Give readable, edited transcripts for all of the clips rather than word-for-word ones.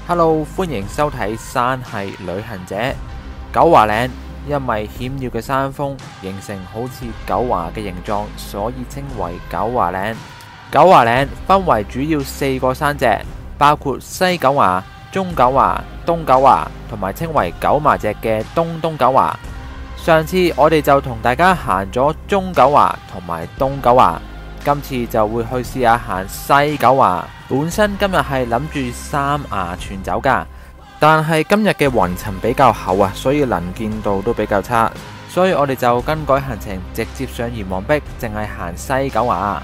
Hello， 歡迎收睇山系旅行者。九華嶺因為險要嘅山峰形成好似九華嘅形狀，所以稱為九華嶺。九華嶺分為主要4個山脊，包括西九華、中九華、東九華同埋稱為九麻脊嘅東九華。上次我哋就同大家行咗中九華同埋東九華，今次就會去試下行西九華。本身今日係諗住三衙全走㗎，但係今日嘅雲層比較厚啊，所以能見度都比較差，所以我哋就更改行程，直接上閻王壁，淨係行西九華。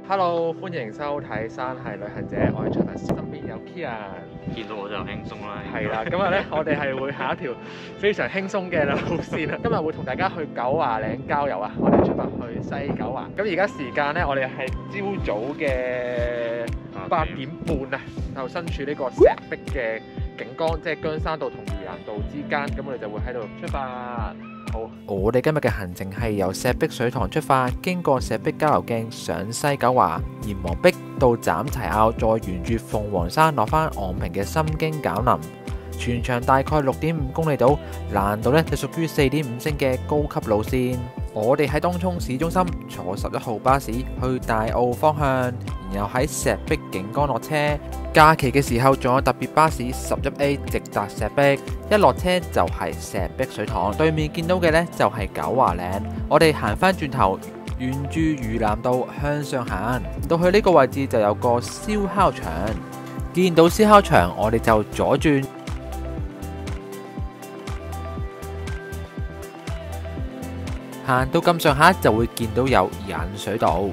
Hello， 歡迎收睇山系旅行者，我係長達，身邊有 Kian， 見到我就輕鬆啦。係啦，今日呢，我哋係會行一條非常輕鬆嘅路線啦。今日會同大家去九華嶺郊遊啊！我哋出發去西九華。咁而家時間呢，我哋係朝早嘅8點半啊，就身處呢個石壁嘅景江，即係姜山道同魚欄道之間。咁我哋就會喺度出發。好，我哋今日嘅行程係由石壁水塘出發，經過石壁郊遊徑上西九華、閻王壁到斬齊坳，再沿住鳳凰山落返昂坪嘅心經絞林，全長大概6.5公里度，難度呢就屬於4.5星嘅高級路線。我哋喺東涌市中心坐11號巴士去大澳方向，然後喺石壁景江落車。假期嘅時候仲有特別巴士11A 直達石壁，一落車就係石壁水塘，對面見到嘅呢就係九華嶺。我哋行返轉頭，沿住魚欄道向上行，到去呢個位置就有個燒烤場，見到燒烤場我哋就左轉。行到咁上下就會見到有引水道。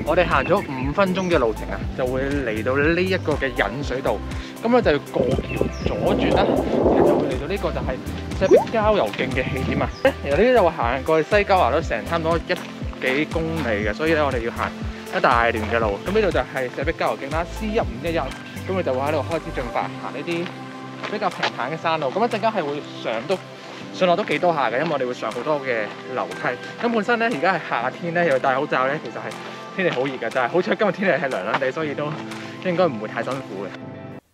我哋行咗5分鐘嘅路程啊，就會嚟到呢一個嘅引水道。咁咧就要過橋左轉啦，就會嚟到呢個就係石壁郊遊徑嘅起點啊。由呢度行過去西九華都成差唔多1幾公里嘅，所以咧我哋要行一大段嘅路。咁呢度就係石壁郊遊徑啦 C1511。咁佢就會喺度開始進發行呢啲比較平坦嘅山路。咁一陣間係會上落都幾多下嘅，因為我哋會上好多嘅樓梯。咁本身咧而家係夏天咧，又戴口罩咧，其實係天氣好熱嘅，就係好彩今日天氣係涼涼地，所以都應該唔會太辛苦嘅。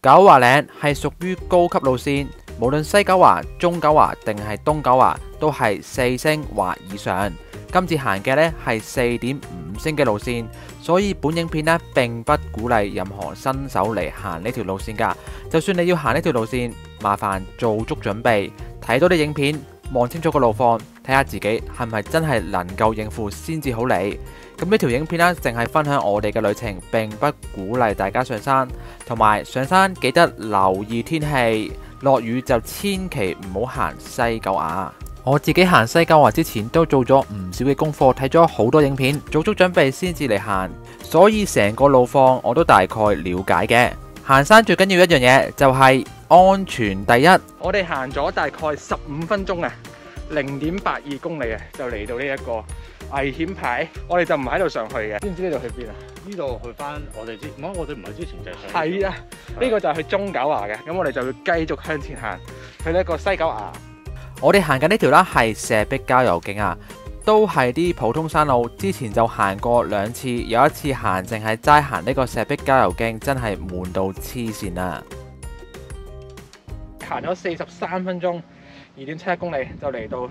九華嶺係屬於高級路線，無論西九華、中九華定係東九華都係4星或以上。今次行嘅呢係4.5星嘅路線，所以本影片呢並不鼓勵任何新手嚟行呢條路線㗎。就算你要行呢條路線，麻煩做足準備，睇多啲影片，望清楚個路況，睇下自己係咪真係能夠應付先至好嚟。咁呢條影片呢，淨係分享我哋嘅旅程，並不鼓勵大家上山。同埋上山記得留意天氣，落雨就千祈唔好行西九華。我自己行西九華之前都做咗唔少嘅功課，睇咗好多影片，做足準備先至嚟行，所以成個路況我都大概了解嘅。行山最緊要一樣嘢就係安全第一。我哋行咗大概15分鐘啊，0.82公里啊，就嚟到呢一個危險牌。我哋就唔喺度上去嘅，知唔知呢度去邊啊？呢度去翻我哋我哋唔係之前就係上。係啊，呢個就係去中九華嘅。咁我哋就要繼續向前行去呢個西九華。我哋行緊呢條啦係石壁郊遊徑啊，都係啲普通山路。之前就行過2次，有一次行淨係齋行呢個石壁郊遊徑，真係悶到黐線啊！行咗43分鐘，2.71公里就嚟到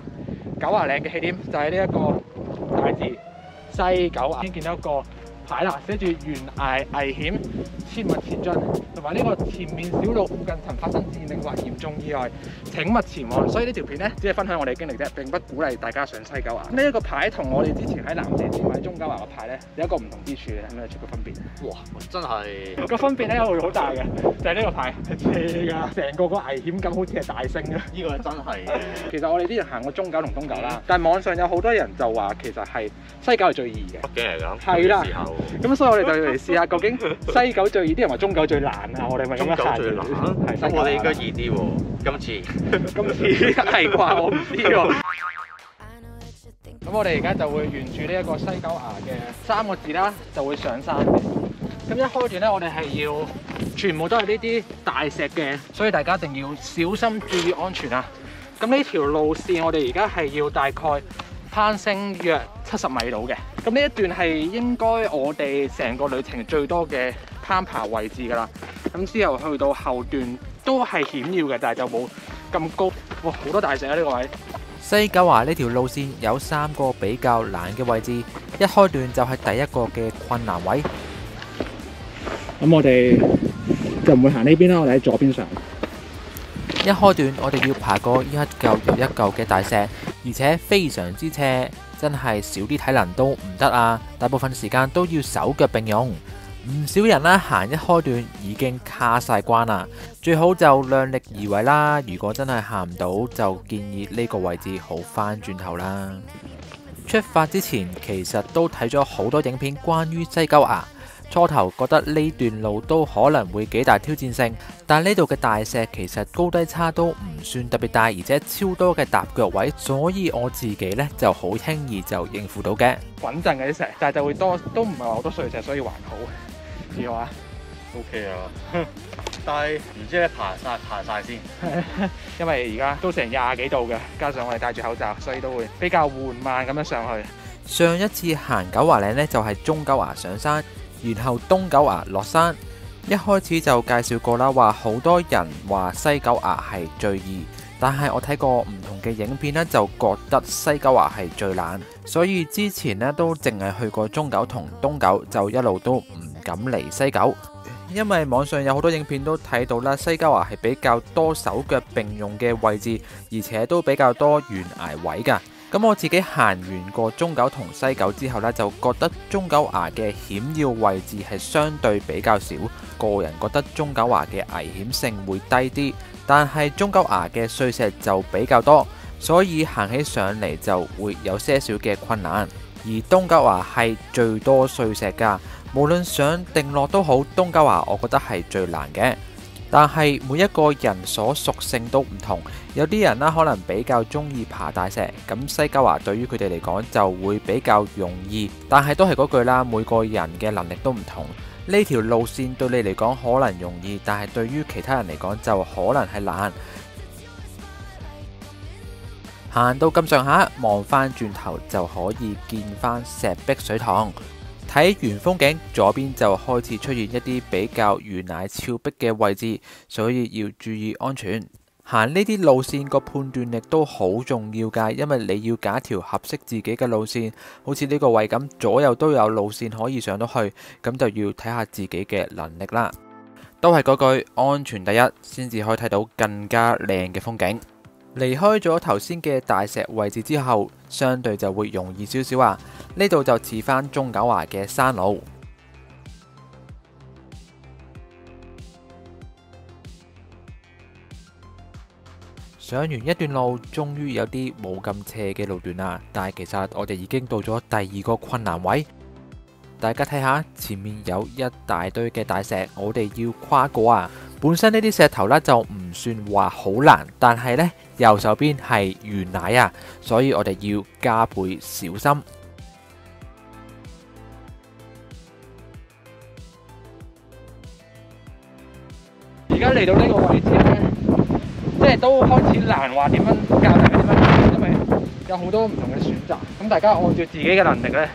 九華嶺嘅起點，就係呢一個大字西九華。先見到一個牌啦，寫住懸崖危險，切勿前進，同埋呢個前面小路附近曾發生致命或嚴重意外，請勿前往。所以呢條片呢，只係分享我哋嘅經歷啫，並不鼓勵大家上西九華。呢一個牌同我哋之前喺南蛇尖或者中九華嘅牌呢，有一個唔同之處嘅，係咪出個分別？哇！真係個分別咧會好大嘅，就係呢個牌係斜㗎，成個危險感好似係大升啊！呢個真係。其實我哋之前行過中九同東九啦，但係網上有好多人就話其實係西九係最易嘅。北京嚟㗎。係啦。咁所以我哋就要嚟試下究竟西九最易，啲人話中九最難啊！我哋咪咁樣行。中九最難。咁我哋應該易啲喎，今次。今次係啩？我唔知喎。咁我哋而家就會沿住呢一個西九華嘅3個字啦，就會上山。咁一開段咧，我哋係要全部都係呢啲大石嘅，所以大家一定要小心注意安全啊！咁呢條路線我哋而家係要大概攀升約70米度嘅。咁呢一段係應該我哋成個旅程最多嘅攀爬位置㗎啦。咁之後去到後段都係險要嘅，但係就冇咁高。哇，好多大石啊！呢個位。西九華呢條路線有3個比較難嘅位置，一開段就係第一個嘅困難位。咁我哋就唔會行呢邊啦，我哋喺左邊上。一開段我哋要爬過一嚿又一嚿嘅大石，而且非常之斜，真係少啲體能都唔得啊！大部分時間都要手腳並用，唔少人啦行一開段已經卡晒關啦，最好就量力而為啦。如果真係行唔到，就建議呢個位置好翻轉頭啦。出發之前其實都睇咗好多影片關於西九崖。初頭覺得呢段路都可能會幾大挑戰性，但呢度嘅大石其實高低差都唔算特別大，而且超多嘅踏腳位，所以我自己呢就好輕易就應付到嘅。穩陣嘅啲石，但係就會多，都唔係話好多碎石，所以還好。知我啊 OK 啊，但係唔知咧爬晒先，因為而家都成20幾度嘅，加上我哋戴住口罩，所以都會比較緩慢咁樣上去。上一次行九華嶺呢，就係中九華上山，然後東九華落山。一開始就介紹過啦，話好多人話西九華係最易，但係我睇過唔同嘅影片呢，就覺得西九華係最難，所以之前呢都淨係去過中九同東九，就一路都唔敢嚟西九。因為網上有好多影片都睇到啦，西九華係比較多手腳並用嘅位置，而且都比較多懸崖位㗎。咁我自己行完過中九同西九之後呢，就覺得中九華嘅險要位置係相對比較少，個人覺得中九華嘅危險性會低啲，但係中九華嘅碎石就比較多，所以行起上嚟就會有些少嘅困難。而東九華係最多碎石㗎，無論上定落都好，東九華我覺得係最難嘅。但係每一個人所屬性都唔同，有啲人啦可能比較中意爬大石，咁西九華對於佢哋嚟講就會比較容易。但係都係嗰句啦，每個人嘅能力都唔同，呢條路線對你嚟講可能容易，但係對於其他人嚟講就可能係難。行到咁上下，望翻轉頭就可以見翻石壁水塘。睇完風景，左邊就開始出現一啲比較懸崖峭壁嘅位置，所以要注意安全。行呢啲路線個判斷力都好重要㗎，因為你要揀條合適自己嘅路線。好似呢個位咁，左右都有路線可以上到去，咁就要睇下自己嘅能力啦。都係嗰句，安全第一，先至可以睇到更加靚嘅風景。離開咗頭先嘅大石位置之後，相對就會容易少少啊。呢度就似返中九華嘅山路。上完一段路，終於有啲冇咁斜嘅路段啦。但係其實我哋已經到咗第2個困難位。大家睇下，前面有一大堆嘅大石，我哋要跨過啊。本身呢啲石頭呢就唔算話好難，但係呢右手邊係懸崖啊，所以我哋要加倍小心。而家嚟到呢個位置咧，即係都開始難話點樣教大家點樣行，因為有好多唔同嘅選擇。咁大家按照自己嘅能力咧，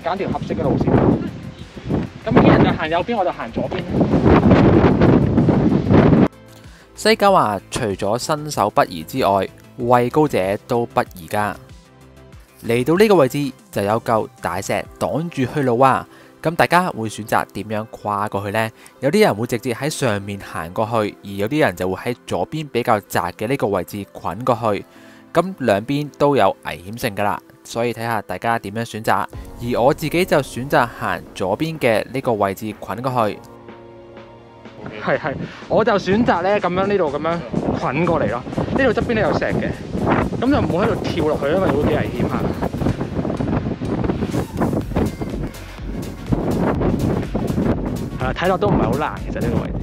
揀條合適嘅路線。咁啲人就行右邊，我就行左邊。西九華除咗新手不宜之外，畏高者都不宜㗎。嚟到呢個位置就有嚿大石擋住去路啊！咁大家會選擇點樣跨過去呢？有啲人會直接喺上面行過去，而有啲人就會喺左邊比較窄嘅呢個位置滾過去。咁兩邊都有危險性㗎啦，所以睇下大家點樣選擇。而我自己就選擇行左邊嘅呢個位置滾過去。係，我就選擇咧咁樣呢度咁樣滾過嚟咯。呢度側邊都有石嘅，咁就唔好喺度跳落去，因為會幾危險下。係啦，睇落都唔係好難，其實呢個位置。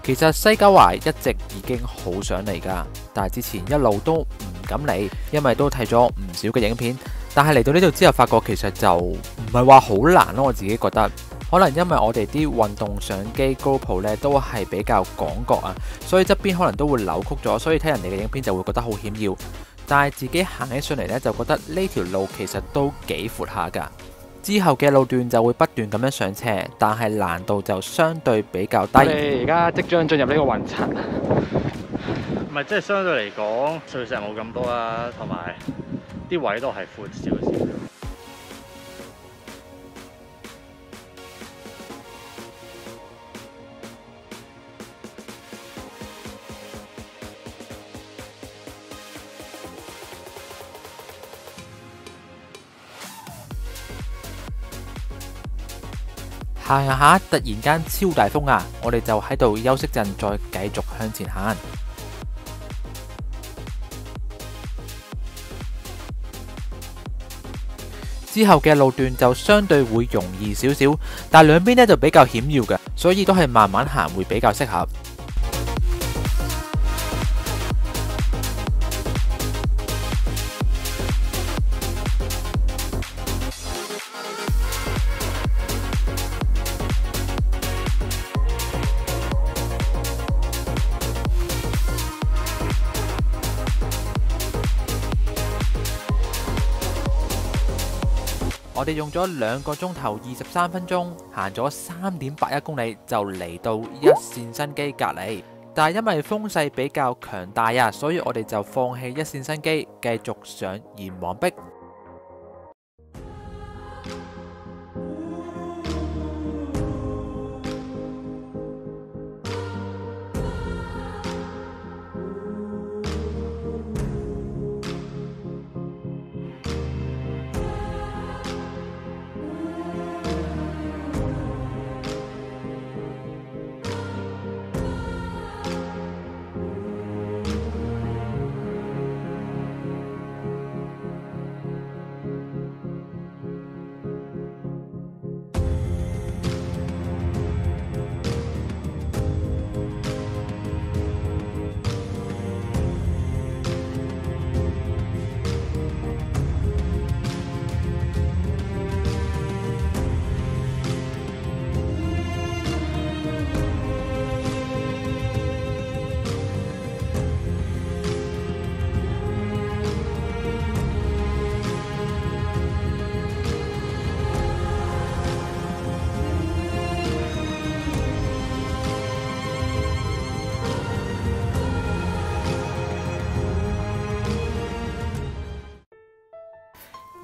其實西九華一直已經好想嚟㗎，但係之前一路都唔敢嚟，因為都睇咗唔少嘅影片。但係嚟到呢度之後，發覺其實就唔係話好難咯，我自己覺得。可能因為我哋啲運動相機 GoPro 咧都係比較廣角啊，所以側邊可能都會扭曲咗，所以睇人哋嘅影片就會覺得好險要。但係自己行起上嚟咧，就覺得呢條路其實都幾闊下㗎。之後嘅路段就會不斷咁樣上斜，但係難度就相對比較低。我哋而家即將進入呢個雲層，唔係即係相對嚟講，碎石冇咁多啦，同埋啲位都係闊少少。行下突然間超大風啊！我哋就喺度休息陣，再繼續向前行。之後嘅路段就相對會容易少少，但兩邊呢就比較險要嘅，所以都係慢慢行會比較適合。我哋用咗2個鐘頭23分鐘，行咗3.81公里就嚟到一線生機隔離。但係因為風勢比較強大啊，所以我哋就放棄一線生機，繼續上炎黃壁。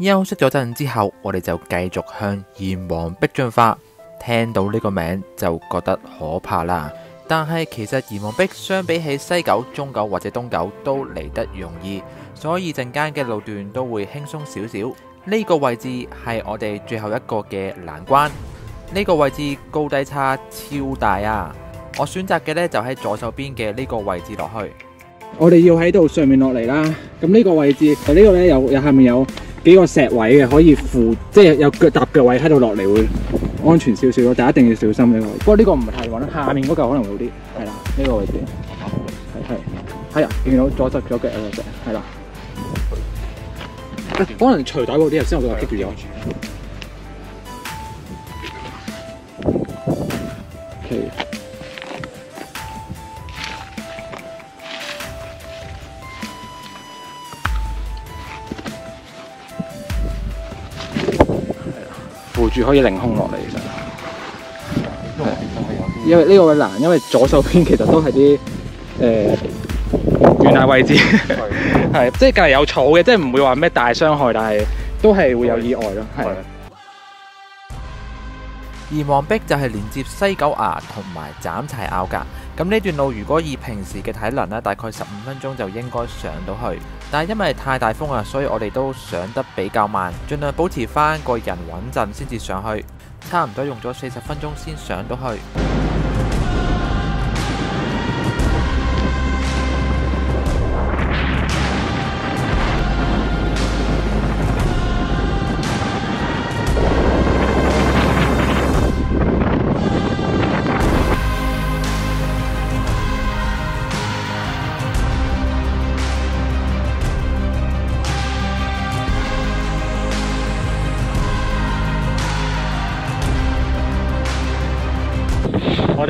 休息咗陣之後，我哋就繼續向炎黃壁進發。聽到呢個名就覺得可怕啦，但係其實炎黃壁相比起西九、中九或者東九都嚟得容易，所以陣間嘅路段都會輕鬆少少。呢個位置係我哋最後一個嘅難關，呢個位置高低差超大啊！我選擇嘅呢就喺左手邊嘅呢個位置落去。我哋要喺度上面落嚟啦。咁呢個位置，呢個呢有下面有幾個石位嘅，可以扶，即係有腳踏腳位喺度落嚟會安全少少咯。但係一定要小心呢個位。不過呢個唔係太穩啦，下面嗰嚿可能會好啲。係啦，呢個位置係啊，見到左側左腳有個石，係啦。可能除袋嗰啲頭先我都棘住咗。OK。扶住可以凌空落嚟，其實因為呢個位難，因為左手邊其實都係啲懸崖位置，係即係隔離有草嘅，即係唔會話咩大傷害，但係都係會有意外咯。係。炎黃壁就係連接西九崖同埋斬柴坳㗎。咁呢段路如果以平時嘅體能咧，大概15分鐘就應該上到去。但係因為太大風啊，所以我哋都上得比較慢，盡量保持翻個人穩陣先至上去。差唔多用咗40分鐘先上到去。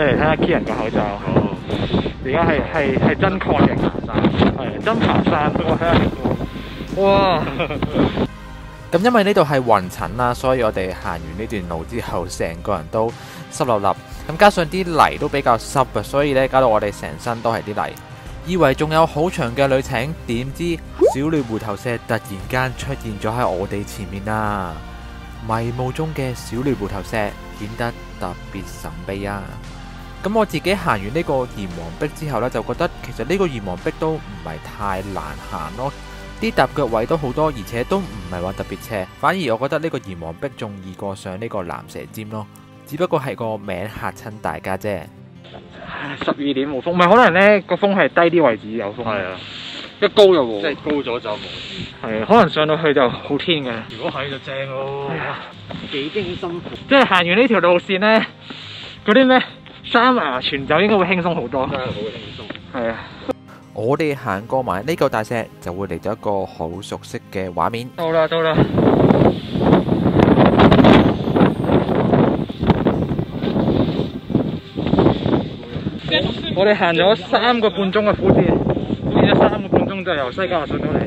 哋嚟睇下 Kieran 個口罩。而家係真抗疫行山，係真爬山。我睇下，哇！咁因為呢度係雲層啦，所以我哋行完呢段路之後，成個人都濕立立。咁加上啲泥都比較濕啊，所以呢搞到我哋成身都係啲泥。以為仲有好長嘅旅程，點知小鳥回頭石突然間出現咗喺我哋前面啦！迷霧中嘅小鳥回頭石顯得特別神秘啊！咁我自己行完呢個炎黃壁之後呢，就覺得其實呢個炎黃壁都唔係太難行咯。啲踏腳位都好多，而且都唔係話特別斜，反而我覺得呢個炎黃壁仲易過上呢個藍蛇尖咯。只不過係個名嚇親大家啫。12點冇風，唔係可能呢個風係低啲位置有風。係啊，一高就冇。即係高咗就冇。係啊，可能上到去就好天嘅。如果係就正咯。係啊，幾經辛苦。即係行完呢條路線呢，嗰啲咩山崖全走應該會輕鬆好多。真係好輕鬆。係啊。我哋行過埋呢嚿大石，就會嚟到一個好熟悉嘅畫面。到啦，到啦！我哋行咗3個半鐘嘅苦戰，練咗3個半鐘就由西九華上到嚟，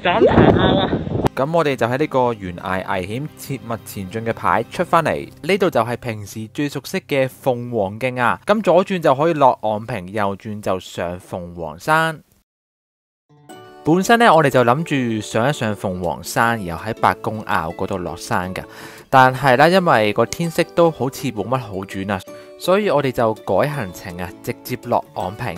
斬柴拗啊！咁我哋就喺呢個懸崖危險切勿前進嘅牌出返嚟，呢度就係平時最熟悉嘅鳳凰徑啊！咁左轉就可以落昂坪，右轉就上鳳凰山。本身呢，我哋就諗住上一上鳳凰山，然後喺白公坳嗰度落山㗎。但係呢，因為個天色都好似冇乜好轉啊，所以我哋就改行程啊，直接落昂坪。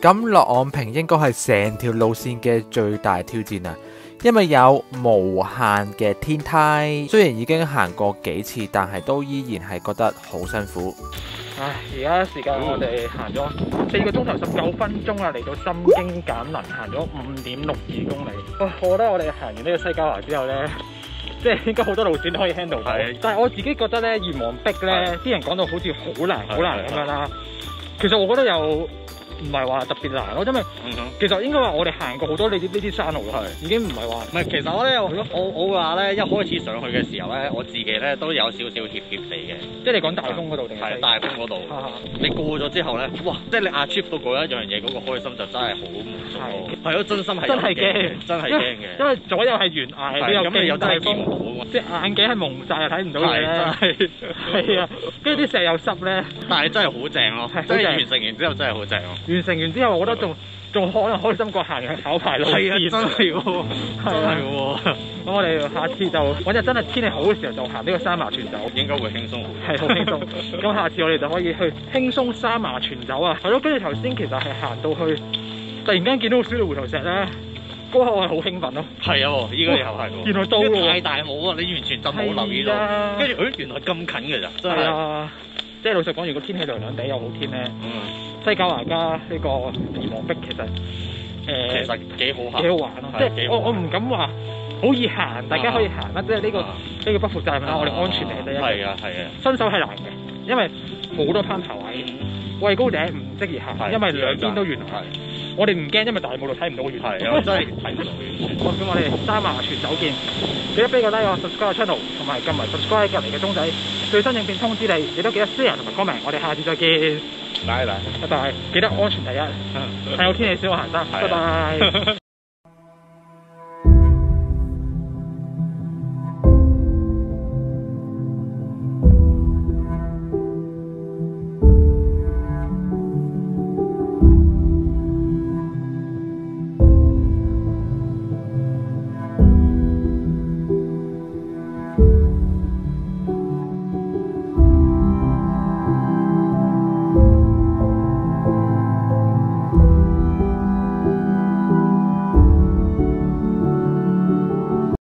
咁落昂坪應該係成條路線嘅最大挑戰啊！因為有無限嘅天梯，雖然已經行過幾次，但係都依然係覺得好辛苦。唉，而家時間我哋行咗4個鐘頭19分鐘啊，嚟到心經減能，行咗5.62公里。哇！我覺得我哋行完呢個西九華之後呢，即係應該好多路線都可以 handle 到。但係我自己覺得呢，炎黃壁呢，啲人講到好似好難好難咁樣啦。其實我覺得又唔係話特別難咯，因為其實應該話我哋行過好多呢啲山路咯，已經唔係話。唔係，其實我咧，我話咧，一開始上去嘅時候咧，我自己咧都有少少怯地嘅。即係你講大風嗰度定係？大風嗰度。你過咗之後咧，哇！即係你achieve到嗰一樣嘢，嗰個開心就真係好滿足咯。係咯，真心係。真係驚，真係驚嘅。因為左右係懸崖，你又勁大風，即係眼鏡係蒙晒又睇唔到嘢咧。係啊，跟住啲石又濕咧。但係真係好正咯，即係完成完之後真係好正咯。完成完之後，我覺得仲可能開心過行嘅考牌路線。係啊，真係喎，真係喎。咁我哋下次就揾日真係天氣好嘅時候，就行呢個三麻全走，應該會輕鬆好。係好輕鬆。咁下次我哋就可以去輕鬆三麻全走啊。係咯，跟住頭先其實係行到去，突然間見到小鳥回頭石咧，嗰刻我係好興奮咯。係啊，依個又係喎。原來到喎。太大霧啊！你完全就冇留意到。跟住，原來咁近嘅咋？真係。即係老實講，如果天氣涼涼地又好天咧，西九華加呢個炎黃壁其實其實幾好行，幾好玩咯。即係我唔敢話好易行，大家可以行啦。即係呢個不負責任啦，我哋安全嚟第一。係啊係啊，新手係難嘅，因為好多攀爬位，畏高者唔適宜行，因為兩邊都懸崖。我哋唔驚，因為大霧度睇唔到懸崖。係啊，真係睇唔到嘅。咁我哋三麻全走見，記得俾個 like 我 subscribe channel，同埋撳埋 subscribe 隔離嘅鐘仔，最新影片通知你。亦都記得 share 同埋 comment。我哋下次再見。拜拜。記得安全第一，睇好天氣先好行山。拜拜。